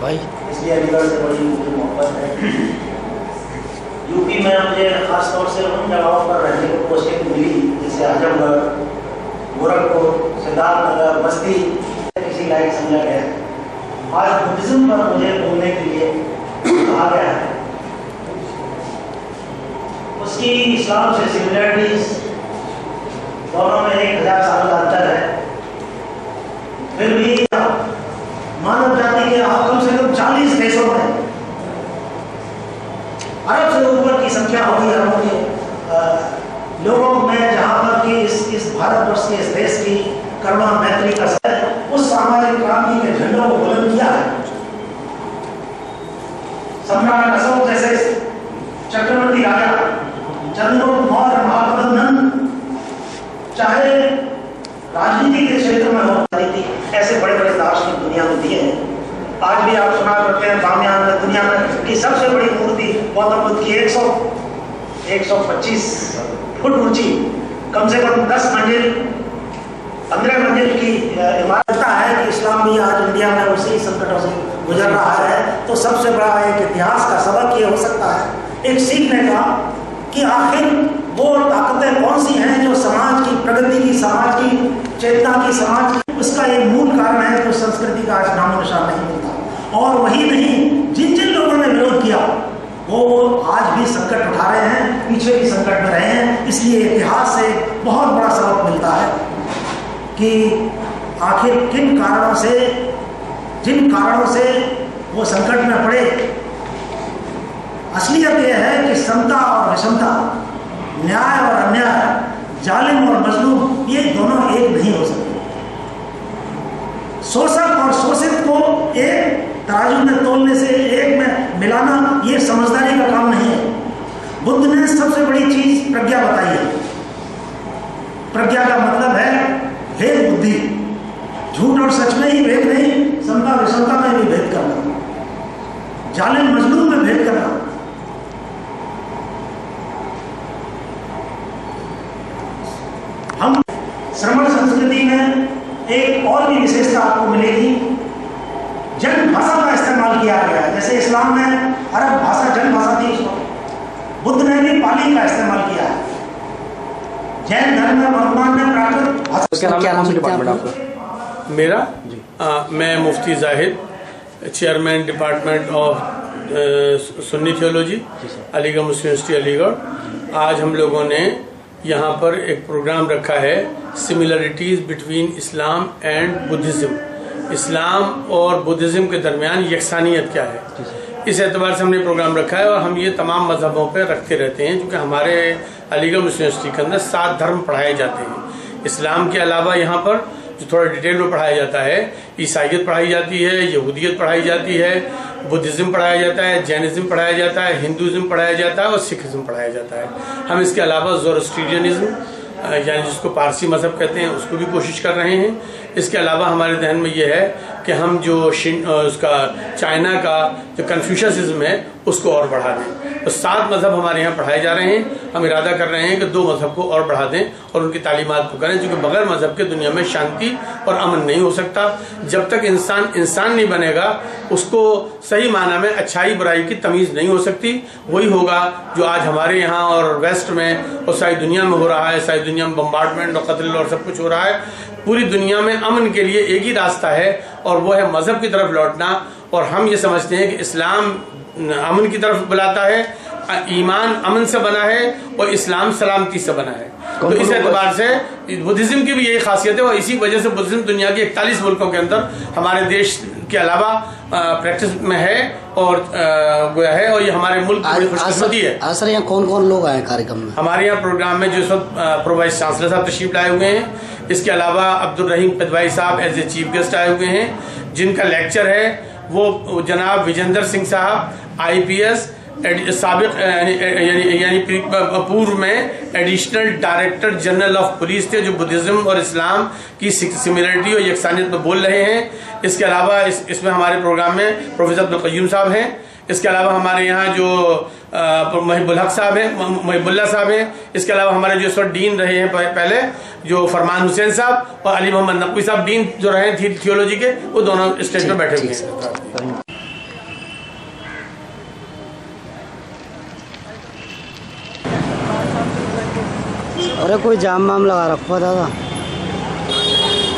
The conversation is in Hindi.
भाई, इसलिए अलीगढ़ से बड़ी मुझे मोहब्बत है। यूपी में मुझे खास तौर से उन जगहों पर रहने को पोस्टिंग मिली जैसे आजमगढ़, गोरखपुर, सिद्धार्थनगर, बस्ती किसी लायक समझा गया। आज बुद्धिज्म पर मुझे बोलने के लिए कहा गया है। उसकी इस्लाम से सिमिलरिटीज, दोनों में 1000 साल का अंतर है। फिर भी मानव जाति के कम से कम 40 देशों में अरब से ऊपर की संख्या होगी अरबों के लोगों में, जहाँ पर कि इस भारतवर्ष के इस देश की करुणा मैत्री का उस सामाजिक क्रांति के झंडों को बुलंद किया है। सम्राट अशोक जैसे चक्रवर्ती राजा, चंद्रगुप्त मौर्य, महापद्म नंद, चाहे राजनीति के क्षेत्र में हो थी, ऐसे बड़े बड़े दार्शनिक दुनिया में दिए हैं। आज भी आप सुना करते हैं बामियान में दुनिया में की सबसे बड़ी मूर्ति गौतम बुद्ध की 125 फुट ऊंची, कम से कम 10 मंजिल 15 मंजिल की इमारत है कि इस्लाम भी आज इंडिया में उसी संकटों से गुजर रहा है। तो सबसे बड़ा एक इतिहास का सबक ये हो सकता है, एक सीखने का, कि आखिर वो ताकतें कौन सी हैं जो समाज की प्रगति की, समाज की चेतना की, समाज की, उसका एक मूल कारण है तो संस्कृति का आज नामो निशान नहीं मिलता। और वही नहीं, जिन जिन लोगों ने विरोध किया वो आज भी संकट उठा रहे हैं, पीछे भी संकट में रहे हैं। इसलिए इतिहास से बहुत बड़ा सबक मिलता है कि आखिर किन कारणों से, जिन कारणों से वो संकट में पड़े। असलियत यह है कि समता और विषमता, न्याय और अन्याय, जालिम और मजलूम, ये दोनों एक नहीं हो सकते। शोषक और शोषित को एक तराजू में तोलने से, एक में मिलाना, ये समझदारी का काम नहीं है। बुद्ध ने सबसे बड़ी चीज प्रज्ञा बताई है। प्रज्ञा का मतलब है भेद बुद्धि, झूठ और सच में ही भेद नहीं, समता विषमता में भी भेद करना, जालिम मजलूम में भेद करना। हम श्रमण संस्कृति में एक और भी विशेषता आपको मिलेगी, जन भाषा का इस्तेमाल किया गया है। जैसे इस्लाम में अरब भाषा जन भाषा थी, बुद्ध ने भी पाली का इस्तेमाल किया है। जैन धर्म में वर्तमान में प्राकृत भाषा। क्या नाम है डिपार्टमेंट आपका? मेरा मैं Mufti Zahid, chairman department of Sunni theology, Aligarh Muslim University Aligarh. आज हम लोगों ने यहाँ पर एक प्रोग्राम रखा है, similarities between Islam and Buddhism. Islam और बुद्धिज़्म के दरमियान यकसानियत क्या है, इस एतबार से हमने प्रोग्राम रखा है। और हम ये तमाम मजहबों पर रखते रहते हैं, क्योंकि हमारे अलीगढ़ मुस्लिम यूनिवर्सिटी के अंदर 7 धर्म पढ़ाए जाते हैं। इस्लाम के अलावा यहाँ पर जो थोड़ा डिटेल में पढ़ाया जाता है, ईसाइयत पढ़ाई जाती है, यहूदियत पढ़ाई जाती है, बुद्धिज़्म पढ़ाया जाता है, जैनिज़्म पढ़ाया जाता है, हिंदुज़्म पढ़ाया जाता है और सिखिज़्म पढ़ाया जाता है। हम इसके अलावा ज़ोरोस्ट्रियनिज़्म, यानी जिसको पारसी मज़हब कहते हैं, उसको भी कोशिश कर रहे हैं। इसके अलावा हमारे जहन में ये है कि हम जो उसका चाइना का जो कन्फ्यूशनिज्म है उसको और बढ़ा दें। तो 7 मज़हब हमारे यहाँ पढ़ाए जा रहे हैं। हम इरादा कर रहे हैं कि 2 मज़हब को और बढ़ा दें और उनकी तालीमात को करें, क्योंकि बगैर मज़हब के दुनिया में शांति और अमन नहीं हो सकता। जब तक इंसान नहीं बनेगा, उसको सही माना में अच्छाई बुराई की तमीज़ नहीं हो सकती। वही होगा जो आज हमारे यहाँ और वेस्ट में और सारी दुनिया में हो रहा है। सारी दुनिया में बम्बार्डमेंट और कत्ल और सब कुछ हो रहा है। पूरी दुनिया में अमन के लिए एक ही रास्ता है और वो है मज़हब की तरफ लौटना। और हम ये समझते हैं कि इस्लाम अमन की तरफ बुलाता है, ईमान अमन से बना है और इस्लाम सलामती से बना है। तो इस एतबार से बुद्धिज़्म की भी यही खासियत है और इसी वजह से बुद्धिज़्म दुनिया के 41 मुल्कों के अंदर हमारे देश के अलावा प्रैक्टिस में है और गोया है। और ये हमारे मुल्क की बड़ी खुशकिस्मती है। सर, यहाँ कौन कौन लोग आए कार्यक्रम में? हमारे यहाँ प्रोग्राम में जो इस वक्त प्रो वाइस चांसलर साहब तशरीफ लाए हुए हैं। इसके अलावा अब्दुल रहीम पदवाई साहब एज ए चीफ गेस्ट आए हुए हैं। जिनका लेक्चर है वो जनाब विजेंद्र सिंह साहब, IPS साबिक यानी पूर्व में additional director general of police थे, जो बुद्धिज़्म और इस्लाम की सिमिलरिटी और यकसानियत में बोल रहे हैं। इसके अलावा इसमें हमारे प्रोग्राम में प्रोफेसर अब्दुल क़य्यूम साहब हैं। इसके अलावा हमारे यहाँ जो महिबुल हक साहब हैं, महिबुल्ला साहब हैं। इसके अलावा हमारे जो इस वक्त डीन रहे हैं पहले, जो फरमान हुसैन साहब और अली मोहम्मद नकवी साहब डीन जो रहे हैं थियोलॉजी के, वो दोनों स्टेज पर बैठे हुए हैं। अरे कोई जाम वाम लगा रखा था दादा।